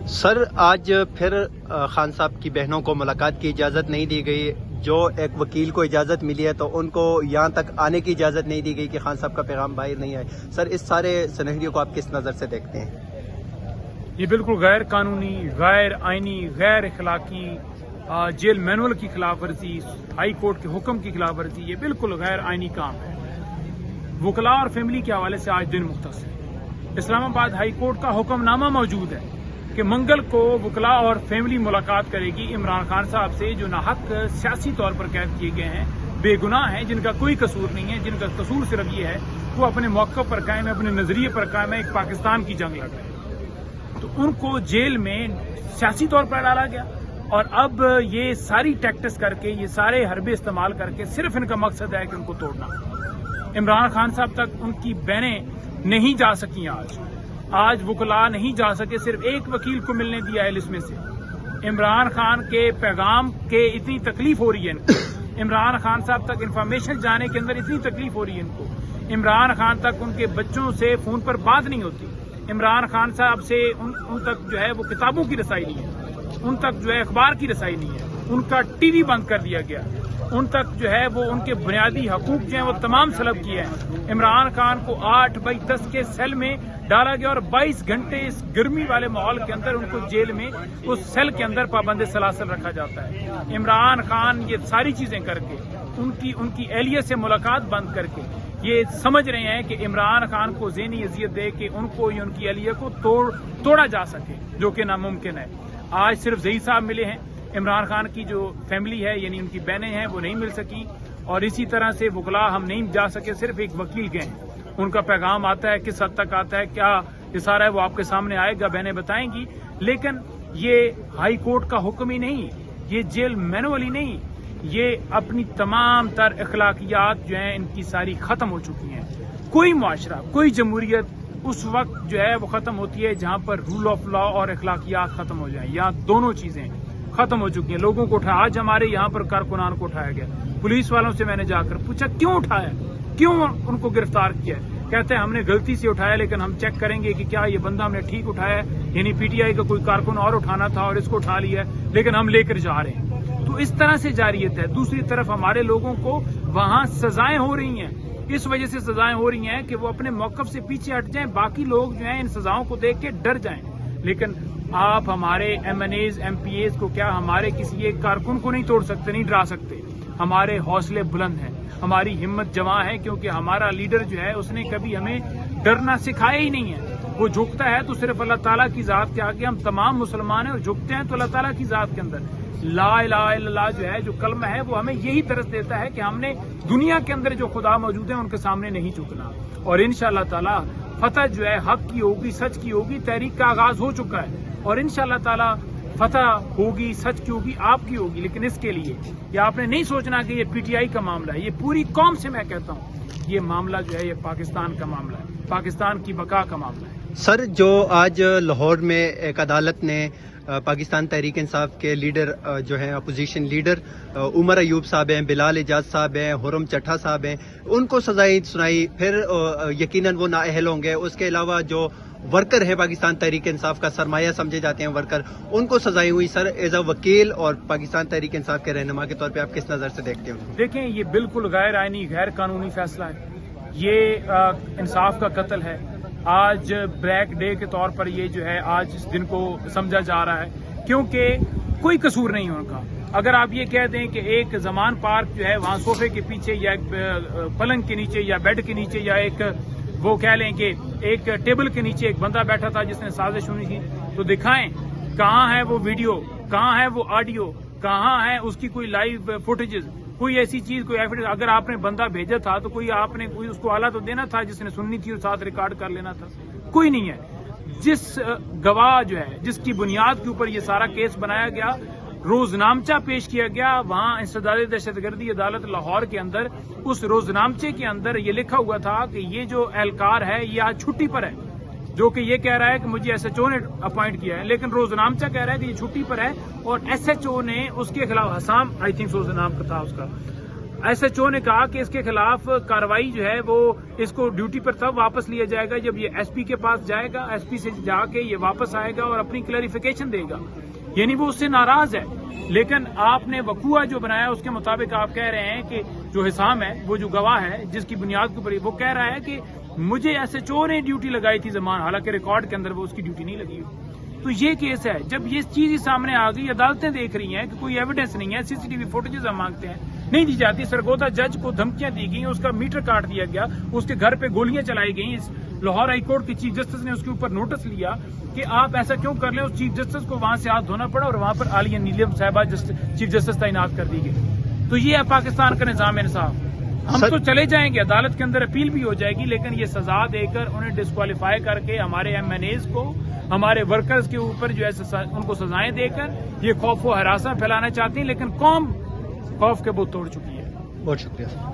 سر آج پھر خان صاحب کی بہنوں کو ملاقات کی اجازت نہیں دی گئی. جو ایک وکیل کو اجازت ملی ہے تو ان کو یہاں تک آنے کی اجازت نہیں دی گئی کہ خان صاحب کا پیغام باہر نہیں آئے. سر اس سارے سینیریو کو آپ کس نظر سے دیکھتے ہیں؟ یہ بالکل غیر قانونی، غیر آئینی، غیر اخلاقی، جیل مینول کی خلاف ورزی، ہائی کورٹ کے حکم کی خلاف ورزی، یہ بالکل غیر آئینی کام ہے. وکلاء اور فیملی کے حوالے سے آج دن مختص ہے. اسلام آباد ہائی کورٹ کا حکم نامہ موجود ہے کہ منگل کو وکلاء اور فیملی ملاقات کرے گی عمران خان صاحب سے، جو ناحق سیاسی طور پر قید کیے گئے ہیں، بے گناہ ہیں، جن کا کوئی قصور نہیں ہے، جن کا قصور صرف یہ ہے وہ اپنے موقف پر قائم ہے، اپنے نظریے پر قائم ہے، ایک پاکستان کی جنگ لڑ رہے ہیں. تو ان کو جیل میں سیاسی طور پر ڈالا گیا اور اب یہ ساری ٹیکٹس کر کے، یہ سارے حربے استعمال کر کے صرف ان کا مقصد ہے کہ ان کو توڑنا. عمران خان صاحب تک ان کی بہنیں نہیں جا سکیں. آج وکلاء نہیں جا سکے، صرف ایک وکیل کو ملنے دیا ہے لسٹ میں سے. عمران خان کے پیغام کے اتنی تکلیف ہو رہی ہے ان کو، عمران خان صاحب تک انفارمیشن جانے کے اندر اتنی تکلیف ہو رہی ہے ان کو. عمران خان تک ان کے بچوں سے فون پر بات نہیں ہوتی. عمران خان صاحب سے ان تک جو ہے وہ کتابوں کی رسائی نہیں ہے، ان تک جو ہے اخبار کی رسائی نہیں ہے، ان کا ٹی وی بند کر دیا گیا، ان تک جو ہے وہ ان کے بنیادی حقوق جو ہیں وہ تمام سلب کیے ہیں. عمران خان کو 8x10 کے سیل میں ڈالا گیا اور 22 گھنٹے اس گرمی والے ماحول کے اندر ان کو جیل میں اس سیل کے اندر پابند سلاسل رکھا جاتا ہے. عمران خان یہ ساری چیزیں کر کے، ان کی اہلیہ سے ملاقات بند کر کے یہ سمجھ رہے ہیں کہ عمران خان کو ذہنی اذیت دے کے ان کو یا ان کی اہلیہ کو توڑا جا سکے، جو کہ ناممکن ہے. آج صرف ظہیر صاحب ملے ہیں. عمران خان کی جو فیملی ہے یعنی ان کی بہنیں ہیں وہ نہیں مل سکی، اور اسی طرح سے وکلاء ہم نہیں جا سکے، صرف ایک وکیل گئے ہیں. ان کا پیغام آتا ہے، کس حد تک آتا ہے، کیا یہ سارا ہے وہ آپ کے سامنے آئے گا، بہنیں بتائیں گی. لیکن یہ ہائی کورٹ کا حکم ہی نہیں، یہ جیل مینول ہی نہیں، یہ اپنی تمام تر اخلاقیات جو ہیں ان کی ساری ختم ہو چکی ہیں. کوئی معاشرہ، کوئی جمہوریت اس وقت جو ہے وہ ختم ہوتی ہے جہاں پر رول آف لا اور اخلاقیات ختم ہو جائیں. یہاں دونوں چیزیں ختم ہو چکی ہیں. لوگوں کو اٹھایا، آج ہمارے یہاں پر کارکنان کو اٹھایا گیا. پولیس والوں سے میں نے جا کر پوچھا کیوں اٹھایا، کیوں ان کو گرفتار کیا ہے. کہتے ہیں ہم نے غلطی سے اٹھایا، لیکن ہم چیک کریں گے کہ کیا یہ بندہ ہم نے ٹھیک اٹھایا ہے، یعنی پی ٹی آئی کا کوئی کارکن اور اٹھانا تھا اور اس کو اٹھا لیا ہے، لیکن ہم لے کر جا رہے ہیں. تو اس طرح سے جاریت ہے. دوسری طرف ہمارے لوگوں کو وہاں سزائیں ہو رہی ہیں. اس وجہ سے سزائیں ہو رہی ہیں کہ وہ اپنے موقف سے پیچھے ہٹ جائیں، باقی لوگ جو ہیں ان سزاؤں کو دیکھ کے ڈر جائیں. لیکن آپ ہمارے MNAs, MPAs کو کیا ہمارے کسی ایک کارکن کو نہیں توڑ سکتے، نہیں ڈرا سکتے. ہمارے حوصلے بلند ہیں، ہماری ہمت جواں ہے، کیونکہ ہمارا لیڈر جو ہے اس نے کبھی ہمیں ڈرنا سکھایا ہی نہیں ہے. وہ جھکتا ہے تو صرف اللہ تعالیٰ کی ذات کے آگے. ہم تمام مسلمان ہیں اور جھکتے ہیں تو اللہ تعالیٰ کی ذات کے اندر. لا الہ الا اللہ جو ہے، جو کلمہ ہے، وہ ہمیں یہی درس دیتا ہے کہ ہم نے دنیا کے اندر جو خدا موجود ہیں ان کے سامنے نہیں جھکنا. اور انشاءاللہ تعالیٰ فتح جو ہے حق کی ہوگی، سچ کی ہوگی. تحریک کا آغاز ہو چکا ہے اور انشاءاللہ تعالیٰ فتح ہوگی، سچ کی ہوگی، آپ کی ہوگی. لیکن اس کے لیے یہ آپ نے نہیں سوچنا کہ یہ پی ٹی آئی کا معاملہ ہے. یہ پوری قوم سے میں کہتا ہوں، یہ معاملہ جو ہے یہ پاکستان کا معاملہ ہے، پاکستان کی بقا کا معاملہ ہے. سر جو آج لاہور میں ایک عدالت نے پاکستان تحریک انصاف کے لیڈر جو ہیں اپوزیشن لیڈر عمر ایوب صاحب ہیں، بلال اعجاز صاحب ہیں، حرم چٹھا صاحب ہیں، ان کو سزائیں سنائی. پھر یقیناً وہ نااہل ہوں گے. اس کے علاوہ جو ورکر ہے پاکستان تحریک انصاف کا سرمایہ سمجھے جاتے ہیں ورکر، ان کو سزائیں ہوئی. سر ایز اے وکیل اور پاکستان تحریک انصاف کے رہنما کے طور پہ آپ کس نظر سے دیکھتے ہیں؟ دیکھیں، یہ بالکل غیر آئینی، غیر قانونی فیصلہ ہے. یہ انصاف کا قتل ہے. آج بلیک ڈے کے طور پر یہ جو ہے آج اس دن کو سمجھا جا رہا ہے، کیونکہ کوئی قصور نہیں ہے ان کا. اگر آپ یہ کہہ دیں کہ ایک زمان پارک جو ہے وہاں صوفے کے پیچھے یا ایک پلنگ کے نیچے یا بیڈ کے نیچے یا ایک وہ کہہ لیں کہ ایک ٹیبل کے نیچے ایک بندہ بیٹھا تھا جس نے سازش سنی تھی، تو دکھائیں کہاں ہے وہ ویڈیو، کہاں ہے وہ آڈیو، کہاں ہے اس کی کوئی لائیو فوٹیجز، کوئی ایسی چیز، کوئی ایویڈنس. اگر آپ نے بندہ بھیجا تھا تو کوئی آپ نے کوئی اس کو آلہ تو دینا تھا جس نے سننی تھی اور ساتھ ریکارڈ کر لینا تھا. کوئی نہیں ہے. جس گواہ جو ہے، جس کی بنیاد کے اوپر یہ سارا کیس بنایا گیا، روزنامچہ پیش کیا گیا وہاں انسداد دہشت گردی عدالت لاہور کے اندر، اس روزنامچے کے اندر یہ لکھا ہوا تھا کہ یہ جو اہلکار ہے یہ آج چھٹی پر ہے، جو کہ یہ کہہ رہا ہے کہ مجھے ایس ایچ او نے اپوائنٹ کیا ہے، لیکن روزنامچہ کہہ رہا ہے کہ یہ چھٹی پر ہے. اور ایس ایچ او نے اس کے خلاف حسام، آئی تھنک روزنامہ تھا اس کا، SHO نے کہا کہ اس کے خلاف کارروائی جو ہے وہ اس کو ڈیوٹی پر تب واپس لیا جائے گا جب یہ SP کے پاس جائے گا، SP سے جا کے یہ واپس آئے گا اور اپنی کلیریفیکیشن دے گا، یعنی وہ اس سے ناراض ہے۔ لیکن آپ نے وقوع جو بنایا اس کے مطابق آپ کہہ رہے ہیں کہ جو حسام ہے، وہ جو گواہ ہے جس کی بنیاد کے اوپر وہ کہہ رہا ہے کہ مجھے SHO نے ڈیوٹی لگائی تھی زمان، حالانکہ ریکارڈ کے اندر وہ اس کی ڈیوٹی نہیں لگی ہوئی۔ تو یہ کیس ہے، جب یہ چیز ہی سامنے آ گئی، عدالتیں دیکھ رہی ہیں کہ کوئی ایویڈنس نہیں ہے، CCTV فوٹیجز ہم مانگتے ہیں، نہیں دی جاتی۔ سرگودا جج کو دھمکیاں دی گئیں، اس کا میٹر کاٹ دیا گیا، اس کے گھر پہ گولیاں چلائی گئیں۔ لاہور ہائی کورٹ کی چیف جسٹس نے اس کے اوپر نوٹس لیا کہ آپ ایسا کیوں کر لیں، اس چیف جسٹس کو وہاں سے ہاتھ دھونا پڑا اور وہاں پر عالیہ نیلم صاحبہ چیف جسٹس تعینات کر دی گئی۔ تو یہ ہے پاکستان کا نظام انصاف۔ ہم تو چلے جائیں گے، عدالت کے اندر اپیل بھی ہو جائے گی، لیکن یہ سزا دے کر انہیں ڈسکوالیفائی کر کے ہمارے MNAs کو، ہمارے ورکرز کے اوپر جو ہے ان کو سزائیں دے کر یہ خوف و ہراساں پھیلانا چاہتی ہیں، لیکن قوم خوف کے بت توڑ چکی ہے۔ بہت شکریہ۔